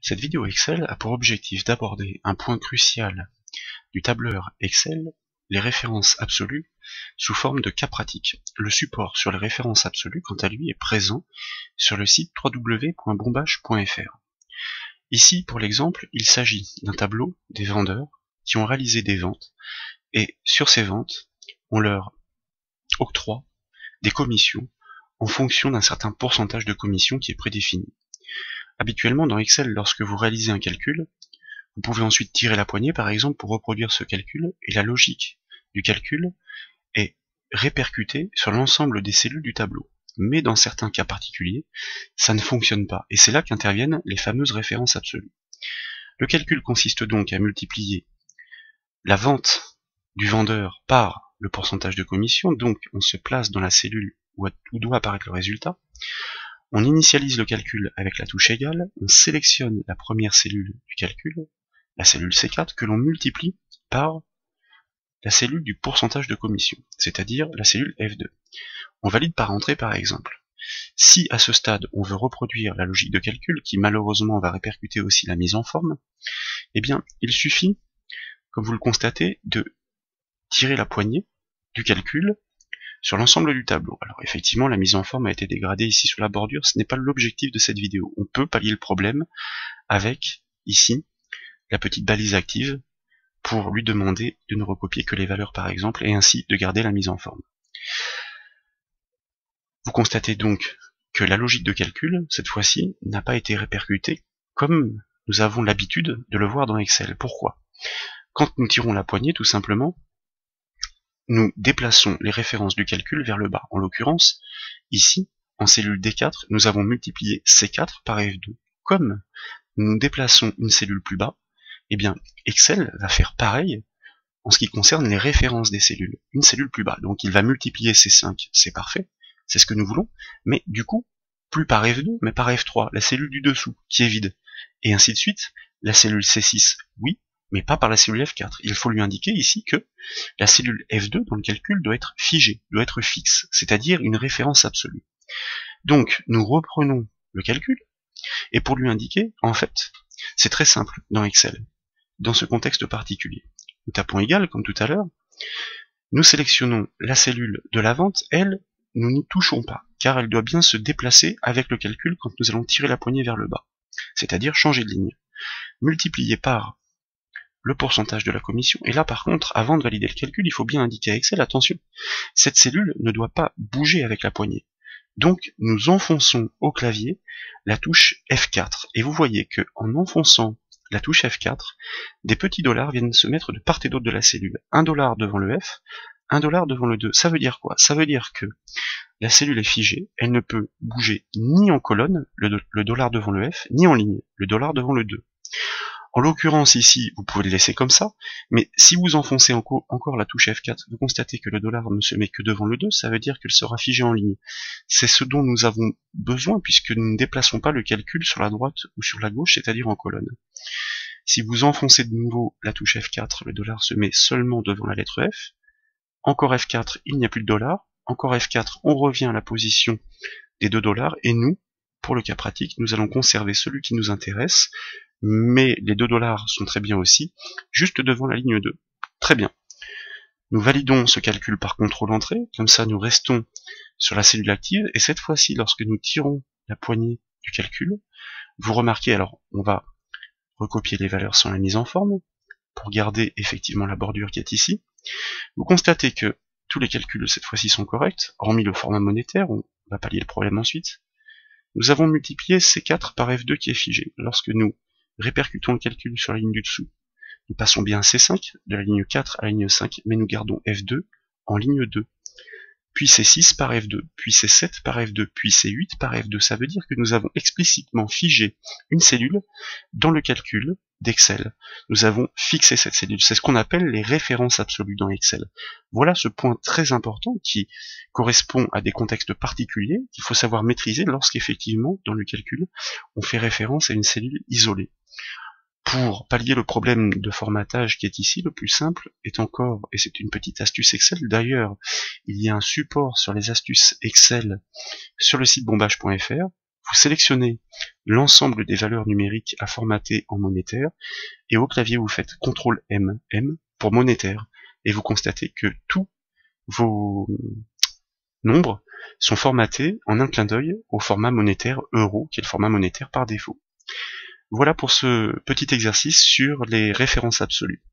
Cette vidéo Excel a pour objectif d'aborder un point crucial du tableur Excel, les références absolues sous forme de cas pratique. Le support sur les références absolues, quant à lui, est présent sur le site www.bombache.fr. Ici, pour l'exemple, il s'agit d'un tableau des vendeurs qui ont réalisé des ventes, et sur ces ventes, on leur octroie des commissions en fonction d'un certain pourcentage de commission qui est prédéfini. Habituellement, dans Excel, lorsque vous réalisez un calcul, vous pouvez ensuite tirer la poignée, par exemple, pour reproduire ce calcul, et la logique du calcul est répercutée sur l'ensemble des cellules du tableau. Mais dans certains cas particuliers, ça ne fonctionne pas, et c'est là qu'interviennent les fameuses références absolues. Le calcul consiste donc à multiplier la vente du vendeur par le pourcentage de commission, donc on se place dans la cellule où doit apparaître le résultat. On initialise le calcul avec la touche égale, on sélectionne la première cellule du calcul, la cellule C4, que l'on multiplie par la cellule du pourcentage de commission, c'est-à-dire la cellule F2. On valide par entrée par exemple. Si à ce stade on veut reproduire la logique de calcul, qui malheureusement va répercuter aussi la mise en forme, eh bien il suffit, comme vous le constatez, de tirer la poignée du calcul sur l'ensemble du tableau. Alors effectivement, la mise en forme a été dégradée ici sur la bordure, ce n'est pas l'objectif de cette vidéo. On peut pallier le problème avec, ici, la petite balise active pour lui demander de ne recopier que les valeurs par exemple, et ainsi de garder la mise en forme. Vous constatez donc que la logique de calcul, cette fois-ci, n'a pas été répercutée comme nous avons l'habitude de le voir dans Excel. Pourquoi ? Quand nous tirons la poignée, tout simplement, nous déplaçons les références du calcul vers le bas. En l'occurrence, ici, en cellule D4, nous avons multiplié C4 par F2. Comme nous déplaçons une cellule plus bas, eh bien, Excel va faire pareil en ce qui concerne les références des cellules. Une cellule plus bas, donc il va multiplier C5, c'est parfait, c'est ce que nous voulons, mais du coup, plus par F2, mais par F3, la cellule du dessous, qui est vide. Et ainsi de suite, la cellule C6, oui, mais pas par la cellule F4. Il faut lui indiquer ici que la cellule F2 dans le calcul doit être figée, doit être fixe, c'est-à-dire une référence absolue. Donc, nous reprenons le calcul, et pour lui indiquer, en fait, c'est très simple dans Excel, dans ce contexte particulier. Nous tapons égal, comme tout à l'heure, nous sélectionnons la cellule de la vente, elle, nous n'y touchons pas, car elle doit bien se déplacer avec le calcul quand nous allons tirer la poignée vers le bas, c'est-à-dire changer de ligne. Multiplié par le pourcentage de la commission, et là par contre, avant de valider le calcul, il faut bien indiquer à Excel, attention, cette cellule ne doit pas bouger avec la poignée. Donc nous enfonçons au clavier la touche F4, et vous voyez que en enfonçant la touche F4, des petits dollars viennent se mettre de part et d'autre de la cellule. $1 devant le F, $1 devant le 2. Ça veut dire quoi? Ça veut dire que la cellule est figée, elle ne peut bouger ni en colonne, le dollar devant le F, ni en ligne, le dollar devant le 2. En l'occurrence ici, vous pouvez le laisser comme ça, mais si vous enfoncez encore la touche F4, vous constatez que le dollar ne se met que devant le 2, ça veut dire qu'elle sera figée en ligne. C'est ce dont nous avons besoin puisque nous ne déplaçons pas le calcul sur la droite ou sur la gauche, c'est-à-dire en colonne. Si vous enfoncez de nouveau la touche F4, le dollar se met seulement devant la lettre F. Encore F4, il n'y a plus de dollar. Encore F4, on revient à la position des $2, et nous, pour le cas pratique, nous allons conserver celui qui nous intéresse, mais les $2 sont très bien aussi, juste devant la ligne 2. Très bien. Nous validons ce calcul par contrôle-entrée, comme ça nous restons sur la cellule active, et cette fois-ci, lorsque nous tirons la poignée du calcul, vous remarquez, alors on va recopier les valeurs sans la mise en forme, pour garder effectivement la bordure qui est ici. Vous constatez que tous les calculs cette fois-ci sont corrects, hormis le format monétaire, on va pallier le problème ensuite. Nous avons multiplié C4 par F2 qui est figé. Lorsque nous répercutons le calcul sur la ligne du dessous, nous passons bien à C5, de la ligne 4 à la ligne 5, mais nous gardons F2 en ligne 2. Puis C6 par F2, puis C7 par F2, puis C8 par F2. Ça veut dire que nous avons explicitement figé une cellule dans le calcul d'Excel. Nous avons fixé cette cellule. C'est ce qu'on appelle les références absolues dans Excel. Voilà ce point très important qui correspond à des contextes particuliers qu'il faut savoir maîtriser lorsqu'effectivement, dans le calcul, on fait référence à une cellule isolée. Pour pallier le problème de formatage qui est ici, le plus simple est encore, et c'est une petite astuce Excel, d'ailleurs, il y a un support sur les astuces Excel sur le site bombache.fr, vous sélectionnez l'ensemble des valeurs numériques à formater en monétaire, et au clavier vous faites CTRL M pour monétaire, et vous constatez que tous vos nombres sont formatés en un clin d'œil au format monétaire euro, qui est le format monétaire par défaut. Voilà pour ce petit exercice sur les références absolues.